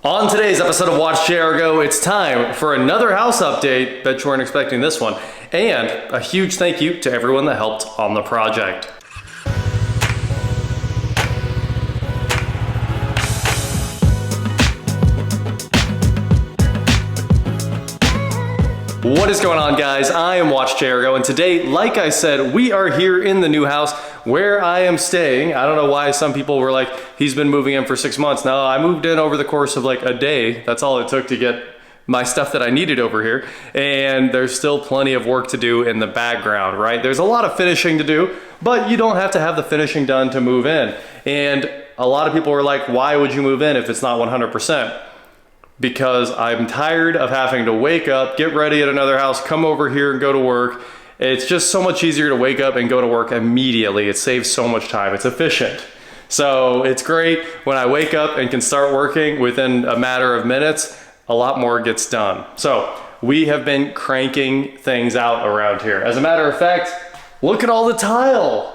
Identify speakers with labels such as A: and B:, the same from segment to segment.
A: On today's episode of WatchJRGo, it's time for another house update. Bet you weren't expecting this one. And a huge thank you to everyone that helped on the project. What is going on, guys? I am WatchJRGo, and today, like I said, we are here in the new house where I am staying. I don't know why some people were like, he's been moving in for 6 months. No, I moved in over the course of like a day. That's all it took to get my stuff that I needed over here. And there's still plenty of work to do in the background, right? There's a lot of finishing to do, but you don't have to have the finishing done to move in. And a lot of people were like, why would you move in if it's not 100%? Because I'm tired of having to wake up, get ready at another house, come over here and go to work. It's just so much easier to wake up and go to work immediately. It saves so much time. It's efficient. So it's great when I wake up and can start working within a matter of minutes, a lot more gets done. So we have been cranking things out around here. As a matter of fact, look at all the tile.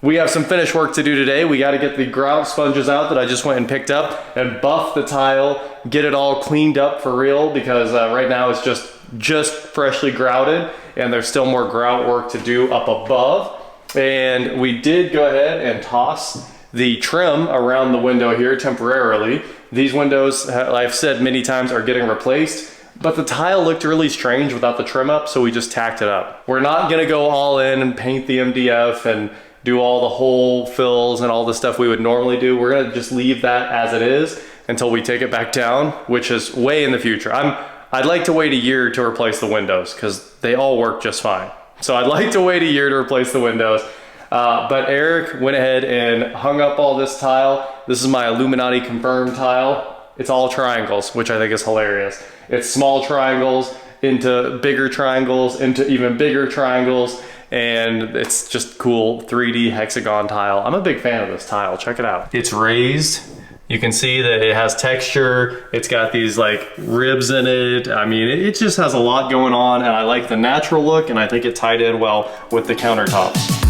A: We have some finish work to do today. We got to get the grout sponges out that I just went and picked up and buff the tile, get it all cleaned up for real, because right now it's just freshly grouted and there's still more grout work to do up above. And we did go ahead and toss the trim around the window here temporarily. These windows, I've said many times, are getting replaced, but the tile looked really strange without the trim up, so we just tacked it up. We're not gonna go all in and paint the MDF and do all the hole fills and all the stuff we would normally do. We're gonna just leave that as it is until we take it back down, which is way in the future. I'd like to wait a year to replace the windows because they all work just fine. So I'd like to wait a year to replace the windows. But Eric went ahead and hung up all this tile. This is my Illuminati confirmed tile. It's all triangles, which I think is hilarious. It's small triangles into bigger triangles, into even bigger triangles. And it's just cool 3D hexagon tile. I'm a big fan of this tile, check it out. It's raised. You can see that it has texture. It's got these like ribs in it. I mean, it just has a lot going on, and I like the natural look, and I think it tied in well with the countertops.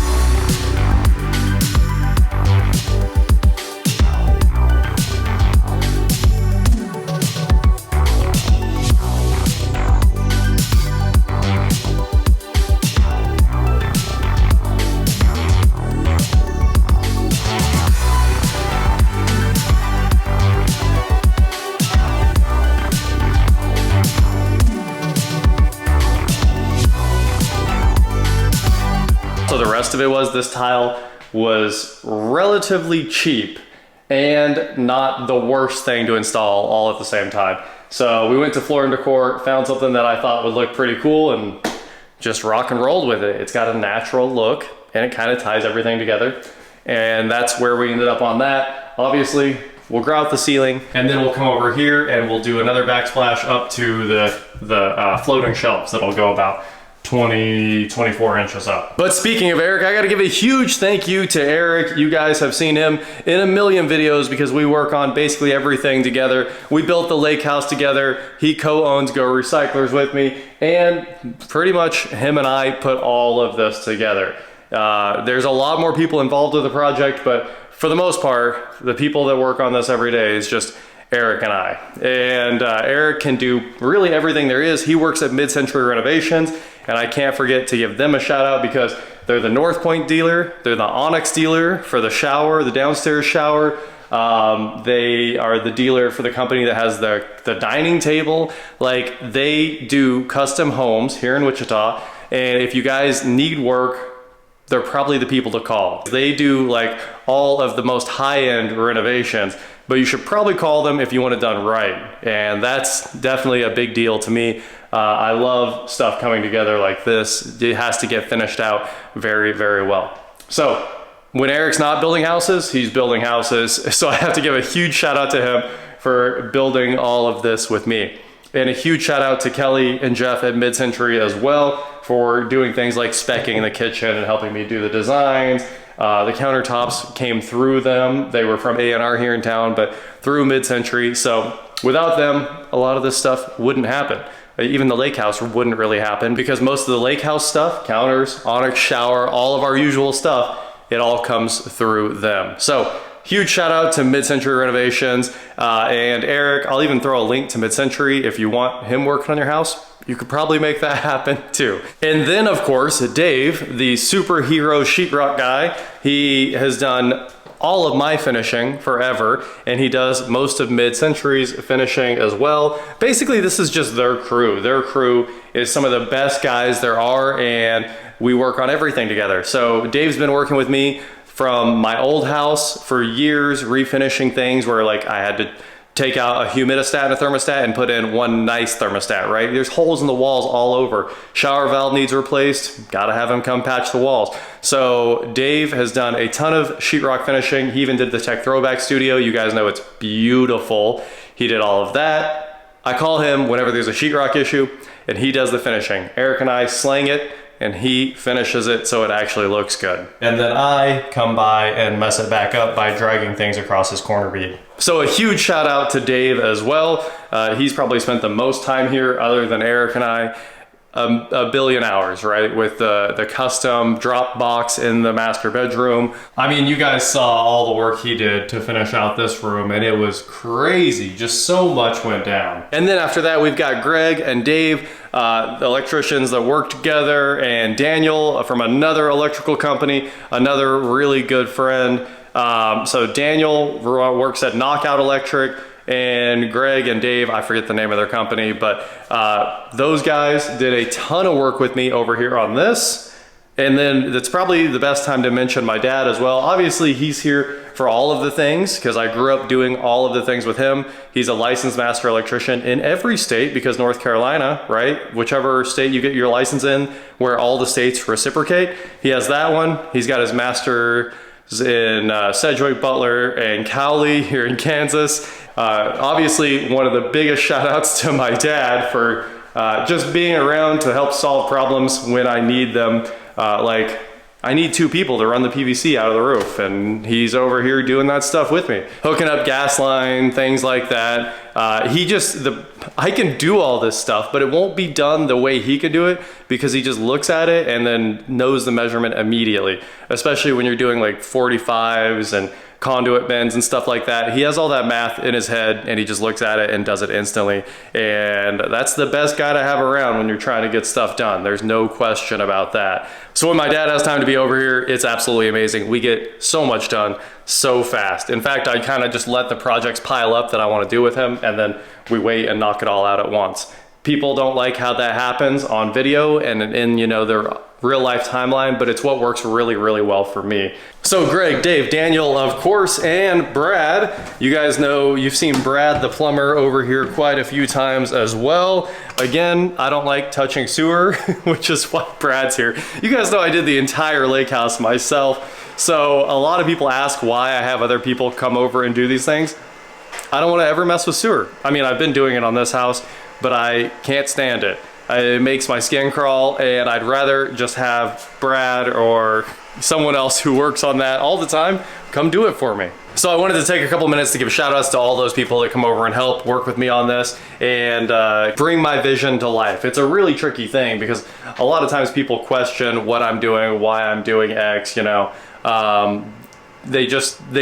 A: So the rest of it was, this tile was relatively cheap and not the worst thing to install all at the same time. So we went to Floor & Decor, found something that I thought would look pretty cool, and just rock and rolled with it. It's got a natural look and it kind of ties everything together. And that's where we ended up on that. Obviously, we'll grout the ceiling, and then we'll come over here and we'll do another backsplash up to the floating shelves that'll go about 24 inches up. But speaking of Eric, I gotta give a huge thank you to Eric. You guys have seen him in a million videos because we work on basically everything together. We built the lake house together. He co-owns Go Recyclers with me, and pretty much him and I put all of this together. There's a lot more people involved with the project, but for the most part, the people that work on this every day is just Eric and I. And Eric can do really everything there is. He works at Mid-Century Renovations, and I can't forget to give them a shout out because they're the North Point dealer, they're the Onyx dealer for the shower, the downstairs shower. They are the dealer for the company that has the dining table. Like, they do custom homes here in Wichita, and if you guys need work, they're probably the people to call. They do like all of the most high-end renovations, but you should probably call them if you want it done right. And that's definitely a big deal to me. I love stuff coming together like this. It has to get finished out very, very well. So when Eric's not building houses, he's building houses. So I have to give a huge shout out to him for building all of this with me. And a huge shout out to Kelly and Jeff at Mid-Century as well for doing things like speccing the kitchen and helping me do the designs. The countertops came through them. They were from A&R here in town, but through Mid-Century. So without them, a lot of this stuff wouldn't happen. Even the lake house wouldn't really happen because most of the lake house stuff, counters, Onyx shower, all of our usual stuff, it all comes through them. So huge shout out to Mid-Century Renovations and Eric. I'll even throw a link to Mid-Century if you want him working on your house. You could probably make that happen too. And then of course, Dave, the superhero sheetrock guy, he has done all of my finishing forever, and he does most of Mid-Century's finishing as well. Basically, this is just their crew. Their crew is some of the best guys there are, and we work on everything together. So Dave's been working with me from my old house for years, refinishing things where like I had to take out a humidistat and a thermostat and put in one nice thermostat, right? There's holes in the walls all over. Shower valve needs replaced, gotta have him come patch the walls. So Dave has done a ton of sheetrock finishing. He even did the Tech Throwback Studio. You guys know it's beautiful. He did all of that. I call him whenever there's a sheetrock issue, and he does the finishing. Eric and I slang it, and he finishes it so it actually looks good. And then I come by and mess it back up by dragging things across his corner bead. So a huge shout out to Dave as well. He's probably spent the most time here other than Eric and I. A billion hours, right? With the custom drop box in the master bedroom. I mean, you guys saw all the work he did to finish out this room, and it was crazy. Just so much went down. And then after that, we've got Greg and Dave, the electricians that work together, and Daniel from another electrical company, another really good friend. So Daniel works at Knockout Electric, and Greg and Dave, I forget the name of their company, but those guys did a ton of work with me over here on this. And then that's probably the best time to mention my dad as well. Obviously, he's here for all of the things because I grew up doing all of the things with him. He's a licensed master electrician in every state because North Carolina, right? Whichever state you get your license in, where all the states reciprocate. He has that one. He's got his master in Sedgwick, Butler, and Cowley here in Kansas. Obviously, one of the biggest shout outs to my dad for just being around to help solve problems when I need them. Like, I need two people to run the PVC out of the roof, and he's over here doing that stuff with me. Hooking up gas line, things like that. I can do all this stuff, but it won't be done the way he can do it because he just looks at it and then knows the measurement immediately, especially when you're doing like 45s and conduit bends and stuff like that. He has all that math in his head and he just looks at it and does it instantly. And that's the best guy to have around when you're trying to get stuff done. There's no question about that. So when my dad has time to be over here, it's absolutely amazing. We get so much done so fast. In fact, I kind of just let the projects pile up that I want to do with him, and then we wait and knock it all out at once. People don't like how that happens on video and in their real life timeline, but it's what works really, really well for me. So Greg, Dave, Daniel, of course, and Brad. You guys know, you've seen Brad the plumber over here quite a few times as well. Again, I don't like touching sewer, which is why Brad's here. You guys know I did the entire lake house myself. So a lot of people ask why I have other people come over and do these things. I don't want to ever mess with sewer. I mean, I've been doing it on this house, but I can't stand it. It makes my skin crawl, and I'd rather just have Brad or someone else who works on that all the time come do it for me. So I wanted to take a couple minutes to give shout outs to all those people that come over and help work with me on this and bring my vision to life. It's a really tricky thing because a lot of times people question what I'm doing, why I'm doing X, they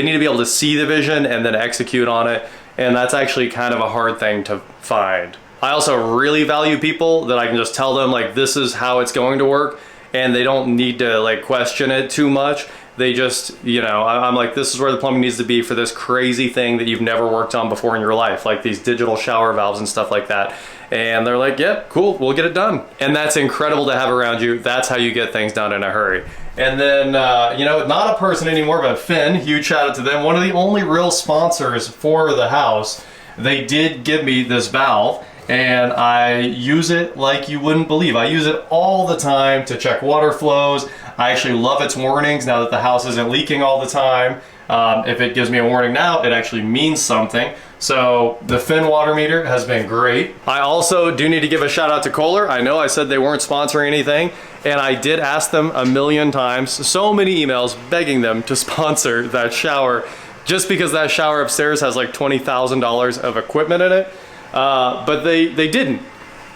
A: need to be able to see the vision and then execute on it. And that's actually kind of a hard thing to find. I also really value people that I can just tell them like this is how it's going to work, and they don't need to like question it too much. They just, I'm like, this is where the plumbing needs to be for this crazy thing that you've never worked on before in your life, like these digital shower valves and stuff like that. And they're like, yep, cool, we'll get it done. And that's incredible to have around you. That's how you get things done in a hurry. And then, not a person anymore, but Finn, huge shout out to them. One of the only real sponsors for the house. They did give me this valve, and I use it like you wouldn't believe. I use it all the time to check water flows. I actually love its warnings now that the house isn't leaking all the time. If it gives me a warning now, it actually means something. So the Finn water meter has been great. I also do need to give a shout out to Kohler. I know I said they weren't sponsoring anything, and I did ask them a million times, so many emails begging them to sponsor that shower, just because that shower upstairs has like $20,000 of equipment in it. But they didn't.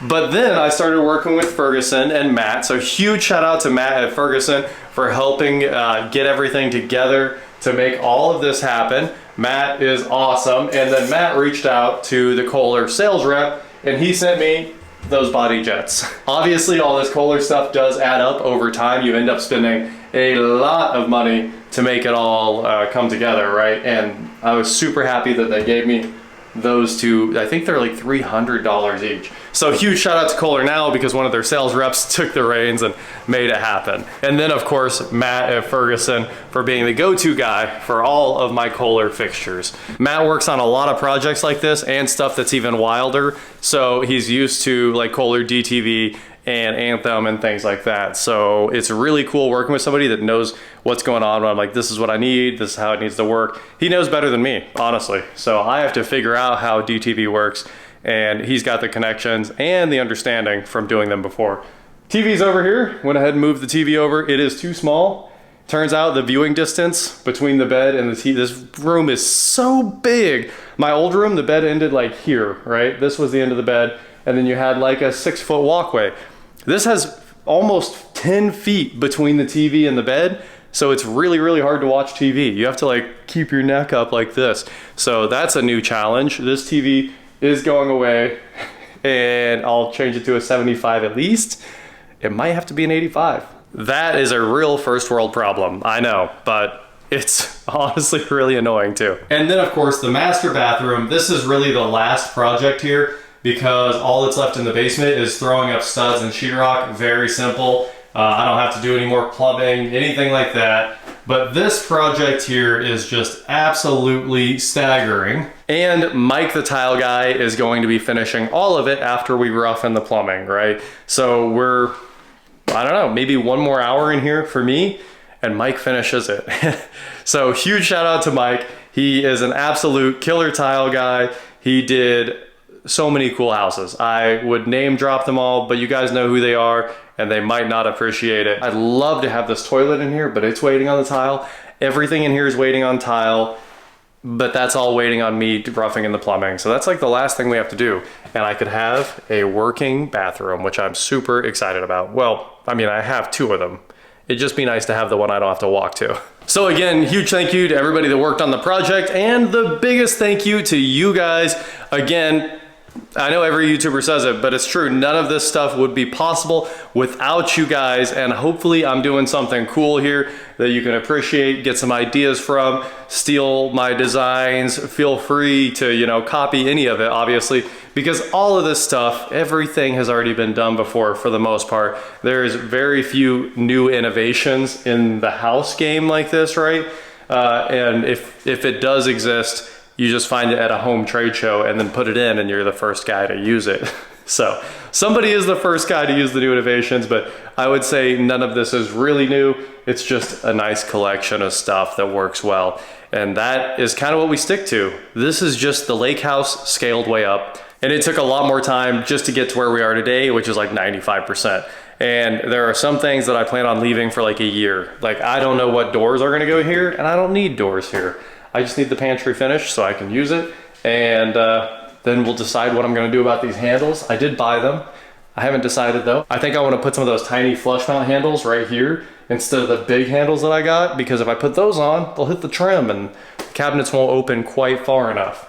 A: But then I started working with Ferguson and Matt. So huge shout out to Matt at Ferguson for helping get everything together to make all of this happen. Matt is awesome. And then Matt reached out to the Kohler sales rep and he sent me those body jets. Obviously all this Kohler stuff does add up over time. You end up spending a lot of money to make it all come together, right? And I was super happy that they gave me those two. I think they're like $300 each. So huge shout out to Kohler now, because one of their sales reps took the reins and made it happen. And then of course, Matt at Ferguson for being the go-to guy for all of my Kohler fixtures. Matt works on a lot of projects like this and stuff that's even wilder. So he's used to like Kohler DTV and Anthem and things like that. So it's really cool working with somebody that knows what's going on. When I'm like, this is what I need, this is how it needs to work. He knows better than me, honestly. So I have to figure out how DTV works, and he's got the connections and the understanding from doing them before. TV's over here. Went ahead and moved the TV over. It is too small. Turns out the viewing distance between the bed and the TV, this room is so big. My old room, the bed ended like here, right? This was the end of the bed, and then you had like a 6-foot walkway. This has almost 10 feet between the TV and the bed, so it's really, really hard to watch TV. You have to like keep your neck up like this. So that's a new challenge. This TV is going away, and I'll change it to a 75 at least. It might have to be an 85. That is a real first world problem, I know, but it's honestly really annoying too. And then of course the master bathroom. This is really the last project here, because all that's left in the basement is throwing up studs and sheetrock. Very simple. I don't have to do any more plumbing, anything like that. But this project here is just absolutely staggering. And Mike, the tile guy, is going to be finishing all of it after we rough in the plumbing, right? So we're, I don't know, maybe one more hour in here for me, and Mike finishes it. So huge shout out to Mike. He is an absolute killer tile guy. He did so many cool houses. I would name drop them all, but you guys know who they are and they might not appreciate it. I'd love to have this toilet in here, but it's waiting on the tile. Everything in here is waiting on tile, but that's all waiting on me roughing in the plumbing. So that's like the last thing we have to do. And I could have a working bathroom, which I'm super excited about. Well, I mean, I have two of them. It'd just be nice to have the one I don't have to walk to. So again, huge thank you to everybody that worked on the project, and the biggest thank you to you guys. Again, I know every YouTuber says it, but it's true. None of this stuff would be possible without you guys, and hopefully I'm doing something cool here that you can appreciate, get some ideas from, steal my designs. Feel free to, you know, copy any of it, obviously, because all of this stuff, everything has already been done before for the most part. There's very few new innovations in the house game like this, right? And if it does exist, you just find it at a home trade show and then put it in, and you're the first guy to use it. So somebody is the first guy to use the new innovations, but I would say none of this is really new. It's just a nice collection of stuff that works well. And that is kind of what we stick to. This is just the lake house scaled way up. And it took a lot more time just to get to where we are today, which is like 95%. And there are some things that I plan on leaving for like a year. Like, I don't know what doors are gonna go here, and I don't need doors here. I just need the pantry finished so I can use it, and then we'll decide what I'm gonna do about these handles. I did buy them. I haven't decided though. I think I wanna put some of those tiny flush mount handles right here instead of the big handles that I got, because if I put those on, they'll hit the trim and the cabinets won't open quite far enough.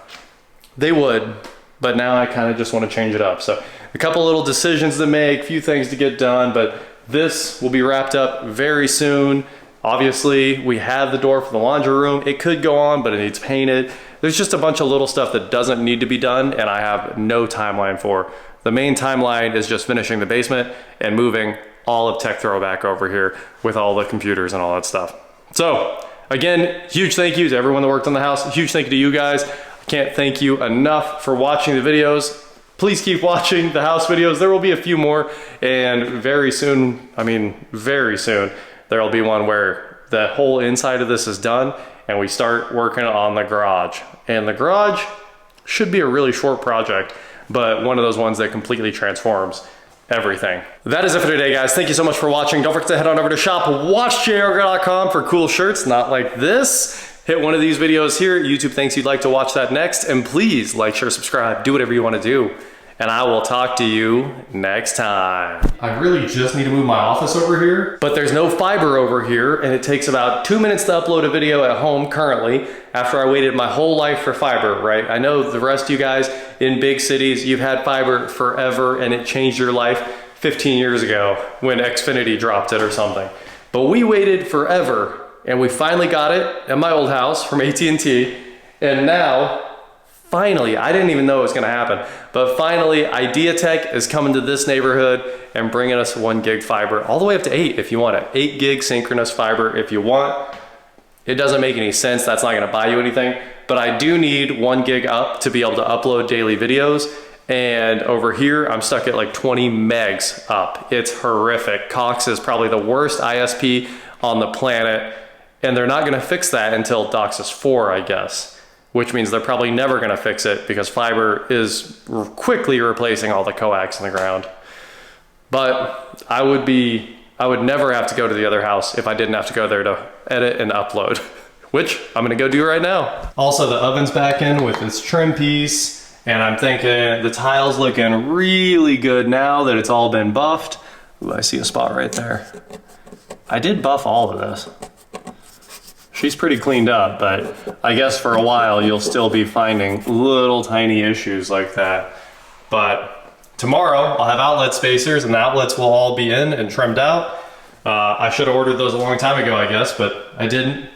A: They would, but now I kind of just wanna change it up. So a couple little decisions to make, few things to get done, but this will be wrapped up very soon. Obviously, we have the door for the laundry room. It could go on, but it needs painted. There's just a bunch of little stuff that doesn't need to be done, and I have no timeline for. The main timeline is just finishing the basement and moving all of Tech Throwback over here with all the computers and all that stuff. So again, huge thank you to everyone that worked on the house. Huge thank you to you guys. I can't thank you enough for watching the videos. Please keep watching the house videos. There will be a few more, and very soon, I mean, very soon, there'll be one where the whole inside of this is done and we start working on the garage. And the garage should be a really short project, but one of those ones that completely transforms everything. That is it for today, guys. Thank you so much for watching. Don't forget to head on over to shop WatchJRGo.com for cool shirts, not like this. Hit one of these videos here. YouTube thinks you'd like to watch that next. And please like, share, subscribe, do whatever you want to do. and I will talk to you next time. I really just need to move my office over here, but there's no fiber over here, and it takes about 2 minutes to upload a video at home currently, after I waited my whole life for fiber, right? I know the rest of you guys in big cities, you've had fiber forever, and it changed your life 15 years ago when Xfinity dropped it or something. But we waited forever, and we finally got it at my old house from AT&T, and now, finally, I didn't even know it was gonna happen, but finally, IdeaTech is coming to this neighborhood and bringing us 1 gig fiber, all the way up to 8 if you want it. 8 gig synchronous fiber if you want. It doesn't make any sense, that's not gonna buy you anything, but I do need 1 gig up to be able to upload daily videos, and over here, I'm stuck at like 20 megs up. It's horrific. Cox is probably the worst ISP on the planet, and they're not gonna fix that until DOCSIS 4, I guess. Which means they're probably never gonna fix it because fiber is quickly replacing all the coax in the ground. But I would never have to go to the other house if I didn't have to go there to edit and upload, which I'm gonna go do right now. Also, the oven's back in with its trim piece, and I'm thinking the tile's looking really good now that it's all been buffed. Ooh, I see a spot right there. I did buff all of this. She's pretty cleaned up, but I guess for a while you'll still be finding little tiny issues like that. But tomorrow I'll have outlet spacers, and the outlets will all be in and trimmed out. I should have ordered those a long time ago, I guess, but I didn't.